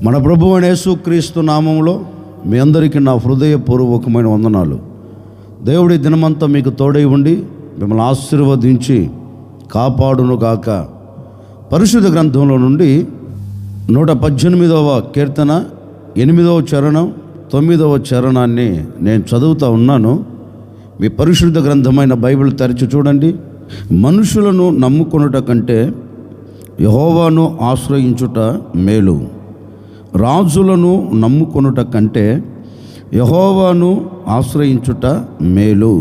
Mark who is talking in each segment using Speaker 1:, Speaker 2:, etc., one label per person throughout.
Speaker 1: మన ప్రభువు అయిన యేసుక్రీస్తు నామములో మీ అందరికీ నా హృదయపూర్వకమైన వందనాలు. దేవుడి దినమంతా మీకు తోడై ఉండి మిమ్మల్ని ఆశీర్వదించి కాపాడును గాక. పరిశుద్ధ గ్రంథంలో నుండి 118వ కీర్తన 8వ చరణం 9వ చరణాన్ని నేను చదువుతూ ఉన్నాను. మీ పరిశుద్ధ గ్రంథమైన బైబిల్ తెరిచి చూడండి. మనుషులను నమ్ముకొనుట కంటే యెహోవాను ఆశ్రయించుట మేలు, రాజులను నమ్ముకొనుట కంటే యెహోవాను ఆశ్రయించుట మేలు.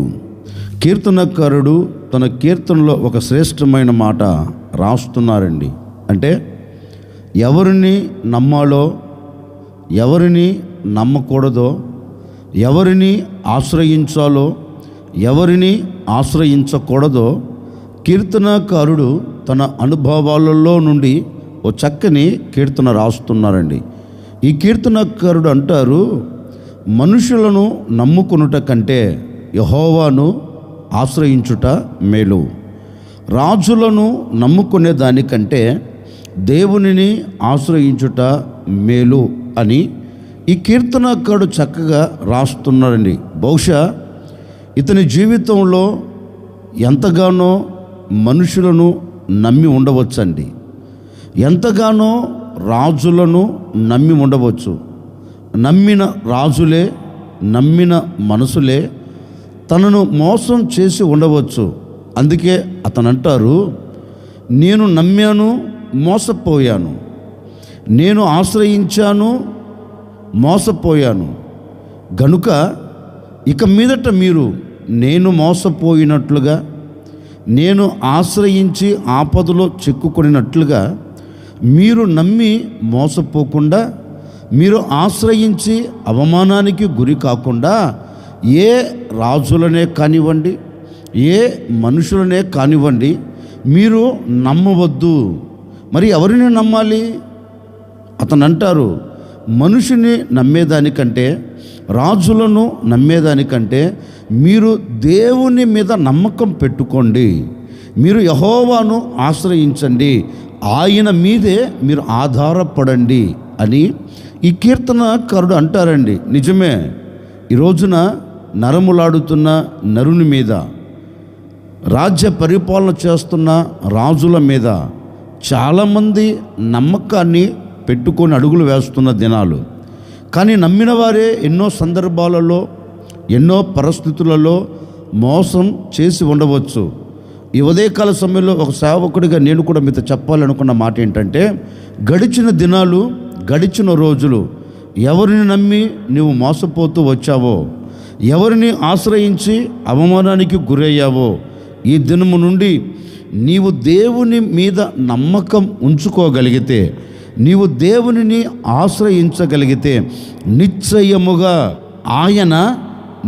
Speaker 1: కీర్తనకారుడు తన కీర్తనలో ఒక శ్రేష్టమైన మాట రాస్తున్నారండి. అంటే ఎవరిని నమ్మాలో, ఎవరిని నమ్మకూడదో, ఎవరిని ఆశ్రయించాలో, ఎవరిని ఆశ్రయించకూడదో కీర్తనకారుడు తన అనుభవాలలో నుండి ఓ చక్కని కీర్తన రాస్తున్నారండి. ఈ కీర్తనకారుడు అంటారు, మనుషులను నమ్ముకొనుట కంటే యెహోవాను ఆశ్రయించుట మేలు, రాజులను నమ్ముకునే దానికంటే దేవునిని ఆశ్రయించుట మేలు అని ఈ కీర్తనకారుడు చక్కగా రాస్తున్నారండి. బహుశా ఇతని జీవితంలో ఎంతగానో మనుషులను నమ్మి ఉండవచ్చండి, ఎంతగానో రాజులను నమ్మి ఉండవచ్చు. నమ్మిన రాజులే, నమ్మిన మనసులే తనను మోసం చేసి ఉండవచ్చు. అందుకే అతను అంటారు, నేను నమ్మాను, మోసపోయాను, నేను ఆశ్రయించాను, మోసపోయాను. గనుక ఇక మీదట మీరు నేను మోసపోయినట్లుగా, నేను ఆశ్రయించి ఆపదలో చిక్కుకొనినట్లుగా మీరు నమ్మి మోసపోకుండా, మీరు ఆశ్రయించి అవమానానికి గురి కాకుండా ఏ రాజులనే కానివ్వండి, ఏ మనుషులనే కానివ్వండి మీరు నమ్మవద్దు. మరి ఎవరిని నమ్మాలి? అతను అంటారు, మనుషుని నమ్మేదానికంటే, రాజులను నమ్మేదానికంటే మీరు దేవుని మీద నమ్మకం పెట్టుకోండి, మీరు యెహోవాను ఆశ్రయించండి, ఆయన మీదే మీరు ఆధారపడండి అని ఈ కీర్తనకారుడు అంటారండి. నిజమే, ఈ రోజున నరములాడుతున్న నరుని మీద, రాజ్య పరిపాలన చేస్తున్న రాజుల మీద చాలామంది నమ్మకాన్ని పెట్టుకొని అడుగులు వేస్తున్న దినాలు. కానీ నమ్మిన వారే ఎన్నో సందర్భాలలో, ఎన్నో పరిస్థితులలో మోసం చేసి ఉండవచ్చు. ఈ ఉదయకాల సమయంలో ఒక సేవకుడిగా నేను కూడా మీతో చెప్పాలనుకున్న మాట ఏంటంటే, గడిచిన దినాలు, గడిచిన రోజులు ఎవరిని నమ్మి నువ్వు మోసపోతూ వచ్చావో, ఎవరిని ఆశ్రయించి అవమానానికి గురయ్యావో, ఈ దినము నుండి నీవు దేవుని మీద నమ్మకం ఉంచుకోగలిగితే, నీవు దేవునిని ఆశ్రయించగలిగితే నిశ్చయముగా ఆయన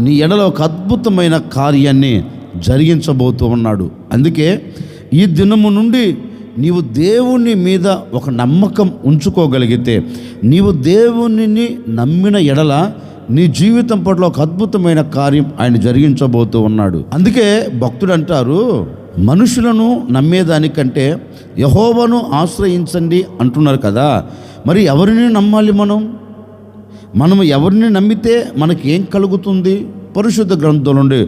Speaker 1: నీ ఎడలో ఒక అద్భుతమైన కార్యాన్ని జరిగించబోతూ ఉన్నాడు. అందుకే ఈ దినము నుండి నీవు దేవుని మీద ఒక నమ్మకం ఉంచుకోగలిగితే, నీవు దేవునిని నమ్మిన ఎడల నీ జీవితం పట్ల ఒక అద్భుతమైన కార్యం ఆయన జరిగించబోతూ ఉన్నాడు. అందుకే భక్తుడు అంటారు, మనుషులను నమ్మేదానికంటే యెహోవాను ఆశ్రయించండి అంటున్నారు కదా. మరి ఎవరిని నమ్మాలి? మనము ఎవరిని నమ్మితే మనకి ఏం కలుగుతుంది? పరిశుద్ధ గ్రంథం నుండి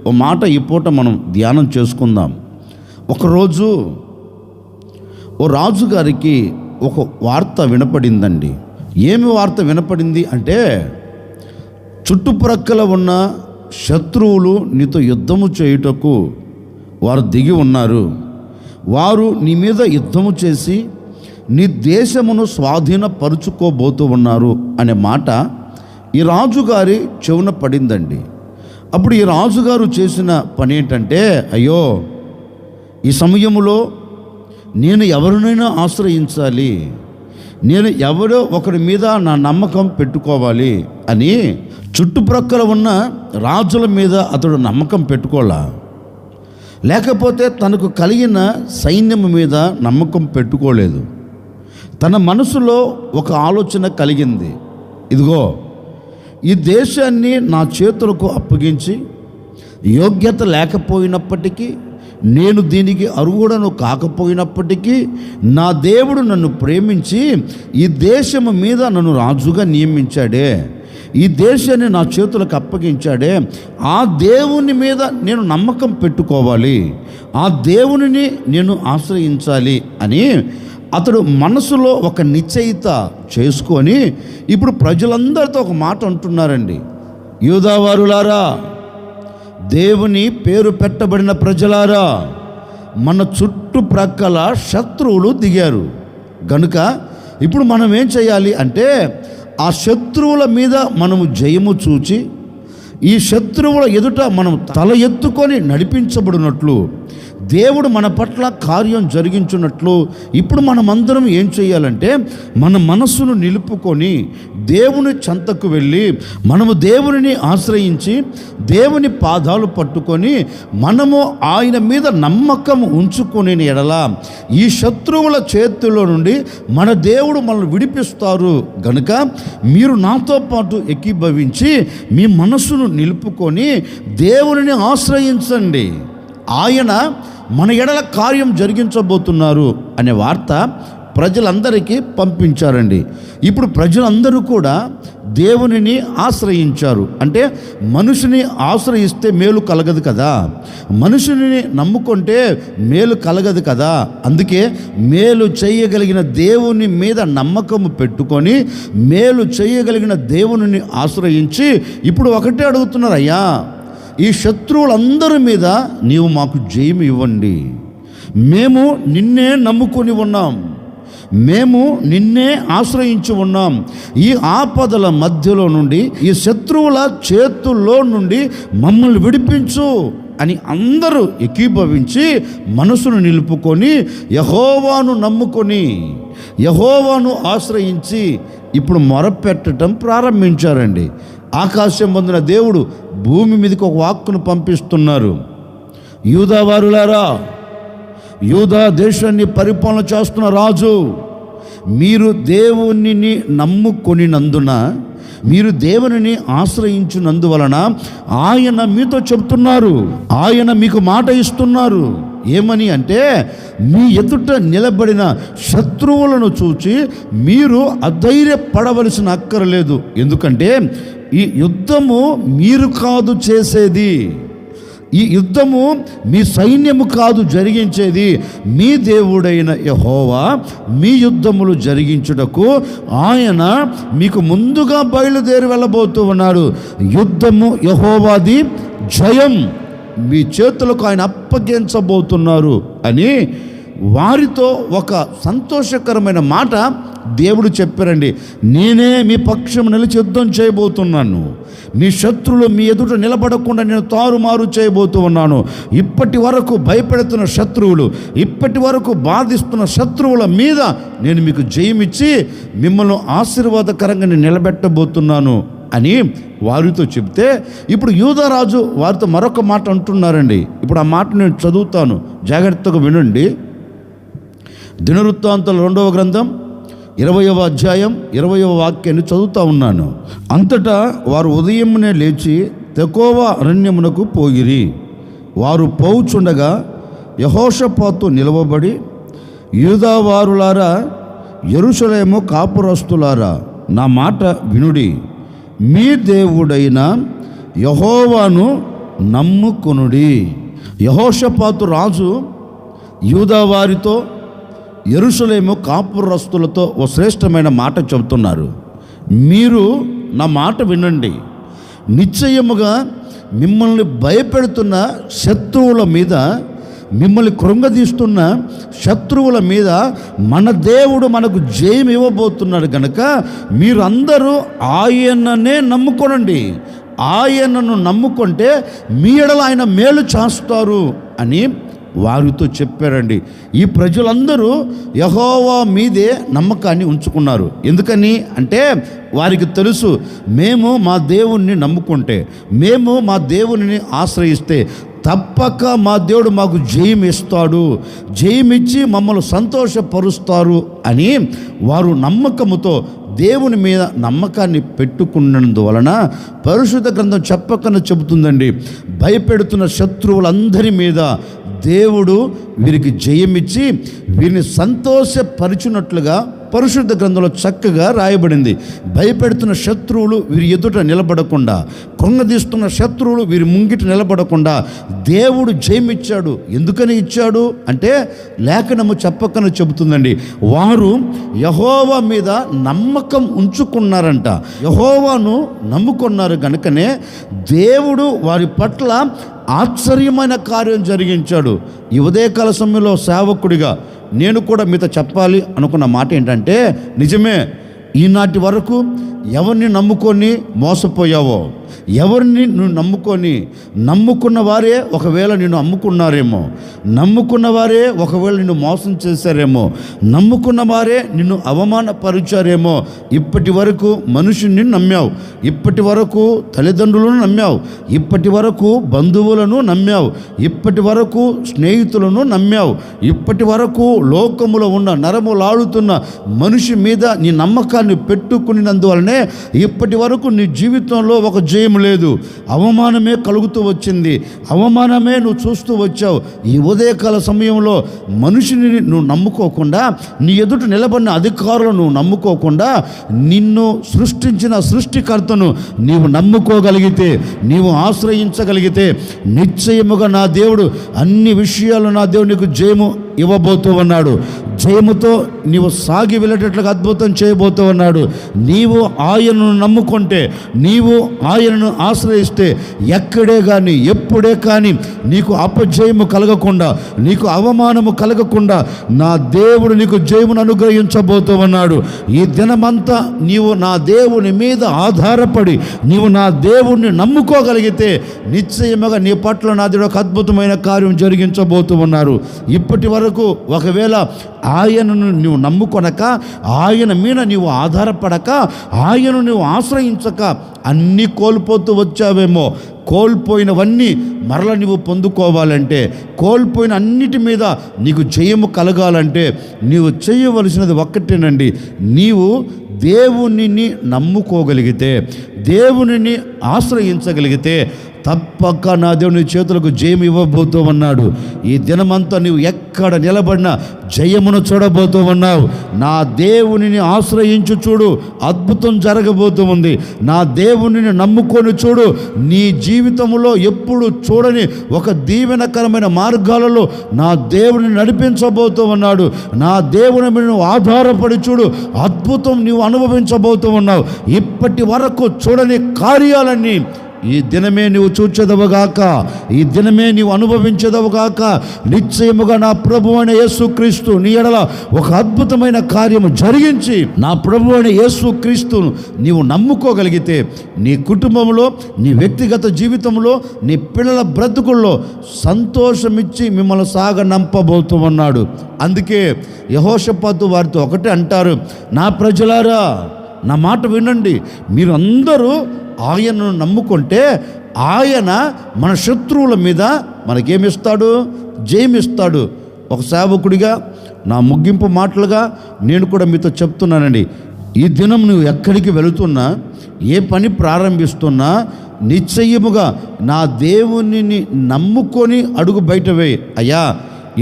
Speaker 1: ఓ మాట ఈ పూట మనం ధ్యానం చేసుకుందాం. ఒకరోజు ఓ రాజుగారికి ఒక వార్త వినపడిందండి. ఏమి వార్త వినపడింది అంటే, చుట్టుప్రక్కల ఉన్న శత్రువులు నీతో యుద్ధము చేయుటకు వారు దిగి ఉన్నారు, వారు నీ మీద యుద్ధము చేసి నీ దేశమును స్వాధీనపరుచుకోబోతూ ఉన్నారు అనే మాట ఈ రాజుగారి చెవున పడిందండి. అప్పుడు ఈ రాజుగారు చేసిన పని ఏంటంటే, అయ్యో ఈ సమయంలో నేను ఎవరినైనా ఆశ్రయించాలి, నేను ఎవరో ఒకరి మీద నా నమ్మకం పెట్టుకోవాలి అని చుట్టుప్రక్కల ఉన్న రాజుల మీద అతడు నమ్మకం పెట్టుకోలా, లేకపోతే తనకు కలిగిన సైన్యం మీద నమ్మకం పెట్టుకోలేదు. తన మనసులో ఒక ఆలోచన కలిగింది, ఇదిగో ఈ దేశాన్ని నా చేతులకు అప్పగించి యోగ్యత లేకపోయినప్పటికీ, నేను దీనికి అర్హుడను కాకపోయినప్పటికీ నా దేవుడు నన్ను ప్రేమించి ఈ దేశము మీద నన్ను రాజుగా నియమించాడే, ఈ దేశాన్ని నా చేతులకు అప్పగించాడే, ఆ దేవుని మీద నేను నమ్మకం పెట్టుకోవాలి, ఆ దేవునిని నేను ఆశ్రయించాలి అని అతడు మనసులో ఒక నిశ్చయిత చేసుకొని ఇప్పుడు ప్రజలందరితో ఒక మాట అంటున్నారండి. యూదావారులారా, దేవుని పేరు పెట్టబడిన ప్రజలారా, మన చుట్టుప్రక్కల శత్రువులు దిగారు గనుక ఇప్పుడు మనం ఏం చేయాలి అంటే ఆ శత్రువుల మీద మనము జయము చూచి ఈ శత్రువుల ఎదుట మనం తల ఎత్తుకొని నడిపించబడినట్లు దేవుడు మన పట్ల కార్యం జరిగించున్నట్లు ఇప్పుడు మనమందరం ఏం చేయాలంటే మన మనస్సును నిలుపుకొని దేవుని చెంతకు వెళ్ళి మనము దేవునిని ఆశ్రయించి దేవుని పాదాలు పట్టుకొని మనము ఆయన మీద నమ్మకం ఉంచుకునే ఎడల ఈ శత్రువుల చేతుల్లో నుండి మన దేవుడు మనల్ని విడిపిస్తారు గనుక మీరు నాతో పాటు ఏకీభవించి మీ మనస్సును నిలుపుకొని దేవునిని ఆశ్రయించండి, ఆయన మన ఎడల కార్యం జరిగించబోతున్నారు అనే వార్త ప్రజలందరికీ పంపించారండి. ఇప్పుడు ప్రజలందరూ కూడా దేవునిని ఆశ్రయించారు. అంటే మనుషుని ఆశ్రయిస్తే మేలు కలగదు కదా, మనుషుని నమ్ముకుంటే మేలు కలగదు కదా. అందుకే మేలు చేయగలిగిన దేవుని మీద నమ్మకము పెట్టుకొని మేలు చేయగలిగిన దేవునిని ఆశ్రయించి ఇప్పుడు ఒకటే అడుగుతున్నారు, అయ్యా ఈ శత్రువులందరి మీద నీవు మాకు జయం ఇవ్వండి, మేము నిన్నే నమ్ముకొని ఉన్నాం, మేము నిన్నే ఆశ్రయించి ఉన్నాం, ఈ ఆపదల మధ్యలో నుండి ఈ శత్రువుల చేతుల్లో నుండి మమ్మల్ని విడిపించు అని అందరూ ఏకీభవించి మనసును నిలుపుకొని యెహోవాను నమ్ముకొని యెహోవాను ఆశ్రయించి ఇప్పుడు మొరపెట్టడం ప్రారంభించారండి. ఆకాశం పొందిన దేవుడు భూమి మీదకి ఒక వాక్కును పంపిస్తున్నారు. యూదావారులారా, యూదా దేశాన్ని పరిపాలన చేస్తున్న రాజు, మీరు దేవునిని నమ్ముకొనినందున, మీరు దేవునిని ఆశ్రయించినందువలన ఆయన మీతో చెప్తున్నారు, ఆయన మీకు మాట ఇస్తున్నారు. ఏమని అంటే మీ ఎదుట నిలబడిన శత్రువులను చూచి మీరు అధైర్యపడవలసిన అక్కరలేదు. ఎందుకంటే ఈ యుద్ధము మీరు కాదు చేసేది, ఈ యుద్ధము మీ సైన్యము కాదు జరిగించేది, మీ దేవుడైన యెహోవా మీ యుద్ధములు జరిగించుటకు ఆయన మీకు ముందుగా బయలుదేరి వెళ్ళబోతూ ఉన్నాడు. యుద్ధము యెహోవాది, జయం మీ చేతులకు ఆయన అప్పగించబోతున్నారు అని వారితో ఒక సంతోషకరమైన మాట దేవుడు చెప్పారండి. నేనే మీ పక్షం నిలిచి యుద్ధం చేయబోతున్నాను, మీ శత్రువులు మీ ఎదుట నిలబడకుండా నేను తారుమారు చేయబోతూ ఉన్నాను. ఇప్పటి వరకు భయపెడుతున్న శత్రువులు, ఇప్పటి వరకు బాధిస్తున్న శత్రువుల మీద నేను మీకు జయమిచ్చి మిమ్మల్ని ఆశీర్వాదకరంగా నేను నిలబెట్టబోతున్నాను అని వారితో చెప్తే ఇప్పుడు యూదారాజు వారితో మరొక మాట అంటున్నారండి. ఇప్పుడు ఆ మాట నేను చదువుతాను, జాగ్రత్తగా వినండి. దినవృత్తాంతాల 2వ గ్రంథం 20వ అధ్యాయం 20వ వాక్యాన్ని చదువుతూ ఉన్నాను. అంతటా వారు ఉదయమునే లేచి తెకోవ అరణ్యమునకు పోయిరి. వారు పోవుచుండగా యెహోషాపాతు నిలవబడి, యూదావారులారా, యెరూషలేము కాపురస్తులారా, నా మాట వినుడి, మీ దేవుడైన యెహోవాను నమ్ముకొనుడి. యెహోషాపాతు రాజు యూదావారితో, యెరూషలేము కాపురస్తులతో ఓ శ్రేష్టమైన మాట చెబుతున్నారు. మీరు నా మాట వినండి, నిశ్చయముగా మిమ్మల్ని భయపెడుతున్న శత్రువుల మీద, మిమ్మల్ని కృంగదీస్తున్న శత్రువుల మీద మన దేవుడు మనకు జయం ఇవ్వబోతున్నాడు కనుక మీరందరూ ఆయననే నమ్ముకోనండి, ఆయనను నమ్ముకుంటే మీ ఎడల ఆయన మేలు చేస్తారు అని వారితో చెప్పారండి. ఈ ప్రజలందరూ యెహోవా మీదే నమ్మకాన్ని ఉంచుకున్నారు. ఎందుకని అంటే వారికి తెలుసు, మేము మా దేవుణ్ణి నమ్ముకుంటే, మేము మా దేవుని ఆశ్రయిస్తే తప్పక మా దేవుడు మాకు జయం ఇస్తాడు, జయమిచ్చి మమ్మల్ని సంతోషపరుస్తారు అని వారు నమ్మకముతో దేవుని మీద నమ్మకాన్ని పెట్టుకున్నందువలన పరిశుద్ధ గ్రంథం చెప్పకనే చెబుతుందండి, భయపెడుతున్న శత్రువులందరి మీద దేవుడు వీరికి జయమిచ్చి వీరిని సంతోషపరిచినట్లుగా పరిశుద్ధ గ్రంథంలో చక్కగా రాయబడింది. భయపెడుతున్న శత్రువులు వీరి ఎదుట నిలబడకుండా, కృంగదీస్తున్న శత్రువులు వీరి ముంగిట నిలబడకుండా దేవుడు జయమిచ్చాడు. ఎందుకని ఇచ్చాడు అంటే లేఖనము చెప్పకనే చెబుతుందండి. వారు యెహోవా మీద నమ్మకం ఉంచుకున్నారంట. యెహోవాను నమ్ముకున్నారు కనుకనే దేవుడు వారి పట్ల ఆశ్చర్యమైన కార్యం జరిగించాడు. ఈ ఉదయకాల సమయంలో సేవకుడిగా నేను కూడా మీతో చెప్పాలి అనుకున్న మాట ఏంటంటే, నిజమే, ఈనాటి వరకు ఎవరిని నమ్ముకొని మోసపోయావో, ఎవరిని నువ్వు నమ్ముకున్న వారే ఒకవేళ నిన్ను అమ్ముకున్నారేమో, నమ్ముకున్న వారే ఒకవేళ నిన్ను మోసం చేశారేమో, నమ్ముకున్న వారే నిన్ను అవమానపరిచారేమో. ఇప్పటి వరకు మనుషుని నమ్మావు, ఇప్పటి వరకు తల్లిదండ్రులను నమ్మావు, ఇప్పటి వరకు బంధువులను నమ్మావు, ఇప్పటి వరకు స్నేహితులను నమ్మావు, ఇప్పటి వరకు లోకములో ఉన్న నరములాడుతున్న మనిషి మీద నీ నమ్మకాన్ని పెట్టుకున్నందువలనే ఇప్పటి వరకు నీ జీవితంలో ఒక జయం లేదు. అవమానమే కలుగుతూ వచ్చింది, అవమానమే నువ్వు చూస్తూ వచ్చావు. ఈ ఉదయకాల సమయంలో మనిషిని నువ్వు నమ్ముకోకుండా, నీ ఎదుట నిలబడిన అధికారులను నువ్వు నమ్ముకోకుండా, నిన్ను సృష్టించిన సృష్టికర్తను నీవు నమ్ముకోగలిగితే, నీవు ఆశ్రయించగలిగితే నిశ్చయముగా నా దేవుడు అన్ని విషయాలు నా దేవుడు నీకు జయము ఇవ్వబోతూ ఉన్నాడు. జయముతో నీవు సాగి వెళ్ళేటట్లుగా అద్భుతం చేయబోతూ ఉన్నాడు. నీవు ఆయనను నమ్ముకుంటే, నీవు ఆయనను ఆశ్రయిస్తే ఎక్కడే కానీ ఎప్పుడే కానీ నీకు అపజయము కలగకుండా, నీకు అవమానము కలగకుండా నా దేవుడు నీకు జయమును అనుగ్రహించబోతూ ఉన్నాడు. ఈ దినమంతా నీవు నా దేవుని మీద ఆధారపడి నీవు నా దేవుణ్ణి నమ్ముకోగలిగితే నిశ్చయముగా నీ పట్ల నా దేవుడు ఒక అద్భుతమైన కార్యం జరిగించబోతూ ఉన్నారు. ఇప్పటి వరకు ఒకవేళ ఆయనను నువ్వు నమ్ముకొనక, ఆయన మీద నీవు ఆధారపడక, ఆయనను నువ్వు ఆశ్రయించక అన్నీ కోల్పోతూ వచ్చావేమో. కోల్పోయినవన్నీ మరల నీవు పొందుకోవాలంటే, కోల్పోయిన అన్నిటి మీద నీకు జయము కలగాలంటే నీవు చేయవలసినది ఒక్కటేనండి. నీవు దేవునిని నమ్ముకోగలిగితే, దేవునిని ఆశ్రయించగలిగితే తప్పక నా దేవుని చేతులకు జయం ఇవ్వబోతూ ఉన్నాడు. ఈ దినమంతా నీవు ఎక్కడ నిలబడినా జయమును చూడబోతూ ఉన్నావు. నా దేవునిని ఆశ్రయించు చూడు, అద్భుతం జరగబోతూ ఉంది. నా దేవునిని నమ్ముకొని చూడు, నీ జీవితంలో ఎప్పుడు చూడని ఒక దీవెనకరమైన మార్గాలలో నా దేవుని నడిపించబోతూ ఉన్నాడు. నా దేవుని మీద నువ్వు ఆధారపడి చూడు, అద్భుతం నీవు అనుభవించబోతూ ఉన్నావు. ఇప్పటి వరకు చూడని కార్యాలన్నీ ఈ దినమే నీవు చూచెదవుగాక, ఈ దినమే నీవు అనుభవించదవుగాక. నిశ్చయముగా నా ప్రభువు అయిన యేసుక్రీస్తు నీ ఎడల ఒక అద్భుతమైన కార్యము జరిగించి, నా ప్రభువు అయిన యేసుక్రీస్తును నీవు నమ్ముకోగలిగితే నీ కుటుంబంలో, నీ వ్యక్తిగత జీవితంలో, నీ పిల్లల బ్రతుకుల్లో సంతోషమిచ్చి మిమ్మల్ని సాగనంపబోతూ ఉన్నాడు. అందుకే యెహోషాపాతు వారితో ఒకటే అంటారు, నా ప్రజలారా నా మాట వినండి, మీరు అందరూ ఆయనను నమ్ముకుంటే ఆయన మన శత్రువుల మీద మనకేమిస్తాడు? జయమిస్తాడు. ఒక సేవకుడిగా నా ముగింపు మాటలుగా నేను కూడా మీతో చెప్తున్నానండి. ఈ దినం నువ్వు ఎక్కడికి వెళుతున్నా, ఏ పని ప్రారంభిస్తున్నా నిశ్చయముగా నా దేవునిని నమ్ముకొని అడుగు బయట వేయి. అయ్యా,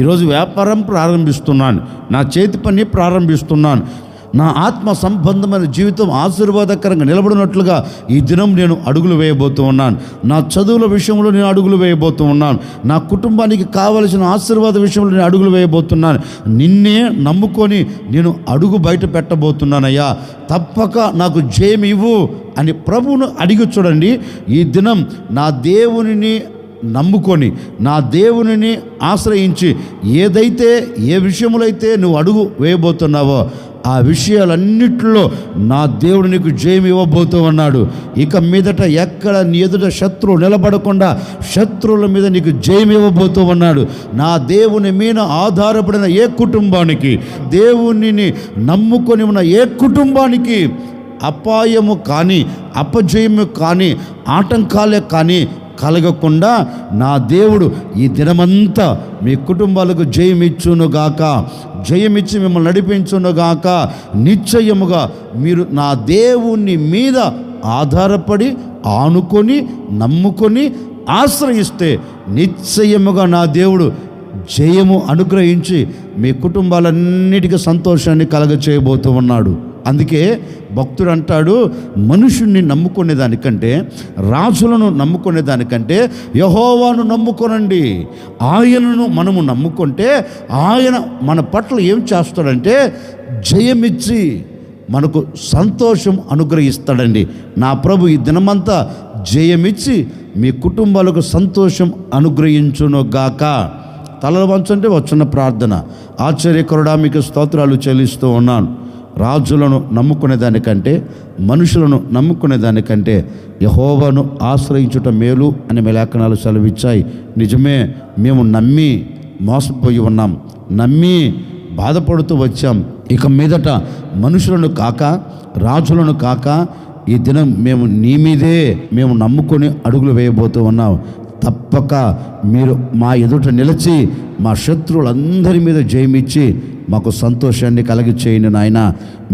Speaker 1: ఈరోజు వ్యాపారం ప్రారంభిస్తున్నాను, నా చేతి పని ప్రారంభిస్తున్నాను, నా ఆత్మ సంబంధమైన జీవితం ఆశీర్వాదకరంగా నిలబడినట్లుగా ఈ దినం నేను అడుగులు వేయబోతూ ఉన్నాను. నా చదువుల విషయంలో నేను అడుగులు వేయబోతూ ఉన్నాను. నా కుటుంబానికి కావలసిన ఆశీర్వాద విషయంలో నేను అడుగులు వేయబోతున్నాను. నిన్నే నమ్ముకొని నేను అడుగు బయట పెట్టబోతున్నానయ్యా, తప్పక నాకు జయం ఇవ్వు అని ప్రభువును అడిగి చూడండి. ఈ దినం నా దేవునిని నమ్ముకొని, నా దేవునిని ఆశ్రయించి ఏదైతే, ఏ విషయంలో అయితే నువ్వు అడుగు వేయబోతున్నావో ఆ విషయాలన్నిటిలో నా దేవుడు నీకు జయం ఇవ్వబోతూ ఉన్నాడు. ఇక మీదట ఎక్కడ నీ ఎదుట శత్రువు నిలబడకుండా శత్రువుల మీద నీకు జయం ఇవ్వబోతూ ఉన్నాడు. నా దేవుని మీద ఆధారపడిన ఏ కుటుంబానికి, దేవునిని నమ్ముకొని ఉన్న ఏ కుటుంబానికి అపాయము కానీ, అపజయము కానీ, ఆటంకాలే కానీ కలగకుండా నా దేవుడు ఈ దినమంతా మీ కుటుంబాలకు జయమిచ్చునుగాక, జయమిచ్చి మిమ్మల్ని నడిపించునుగాక. నిశ్చయముగా మీరు నా దేవుని మీద ఆధారపడి, ఆనుకొని, నమ్ముకొని, ఆశ్రయిస్తే నిశ్చయముగా నా దేవుడు జయము అనుగ్రహించి మీ కుటుంబాలన్నిటికీ సంతోషాన్ని కలగచేయబోతూ ఉన్నాడు. అందుకే భక్తుడు అంటాడు, మనుషుణ్ణి నమ్ముకునే దానికంటే, రాజులను నమ్ముకునే దానికంటే యెహోవాను నమ్ముకొనండి. ఆయనను మనము నమ్ముకుంటే ఆయన మన పట్ల ఏం చేస్తాడంటే జయమిచ్చి మనకు సంతోషం అనుగ్రహిస్తాడండి. నా ప్రభు ఈ దినమంతా జయమిచ్చి మీ కుటుంబాలకు సంతోషం అనుగ్రహించునుగాక. తలలు వంచంటే వచ్చిన ప్రార్థన. ఆశ్చర్యకరుడా, మీకు స్తోత్రాలు చెల్లిస్తూ ఉన్నాను. రాజులను నమ్ముకునే దానికంటే, మనుషులను నమ్ముకునే దానికంటే యెహోవాను ఆశ్రయించుట మేలు అని మీ లేఖనాలు సెలవిచ్చాయి. నిజమే, మేము నమ్మి మోసపోయి ఉన్నాం, నమ్మి బాధపడుతూ వచ్చాం. ఇక మీదట మనుషులను కాక, రాజులను కాక ఈ దినం మేము నీ మీదే మేము నమ్ముకొని అడుగులు వేయబోతూ ఉన్నాం. తప్పక మీరు మా ఎదుట నిలిచి మా శత్రువులందరి మీద జయమిచ్చి మాకు సంతోషాన్ని కలిగి చేయండి నాయన.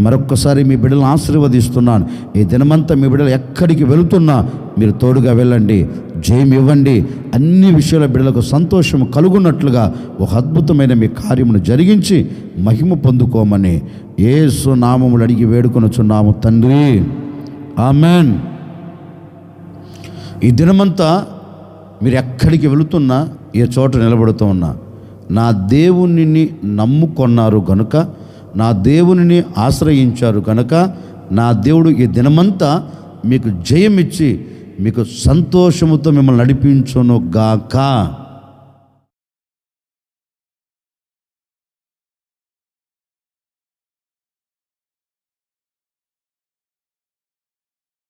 Speaker 1: మరొక్కసారి మీ బిడ్డలను ఆశీర్వదిస్తున్నాను. ఈ దినమంతా మీ బిడ్డలు ఎక్కడికి వెళుతున్నా మీరు తోడుగా వెళ్ళండి, జయం ఇవ్వండి. అన్ని విషయాల బిడ్డలకు సంతోషం కలుగున్నట్లుగా ఒక అద్భుతమైన మీ కార్యమును జరిగించి మహిమ పొందుకోమని యేసు నామములు అడిగి వేడుకొనుచున్నాము తండ్రి, ఆమెన్. ఈ దినమంతా మీరు ఎక్కడికి వెళుతున్నా, ఏ చోట నిలబడుతూ ఉన్నా, నా దేవునిని నమ్ముకొన్నారు కనుక, నా దేవునిని ఆశ్రయించారు కనుక, నా దేవుడు ఈ దినమంతా మీకు జయమిచ్చి మీకు సంతోషముతో మిమ్మల్ని నడిపించును గాక.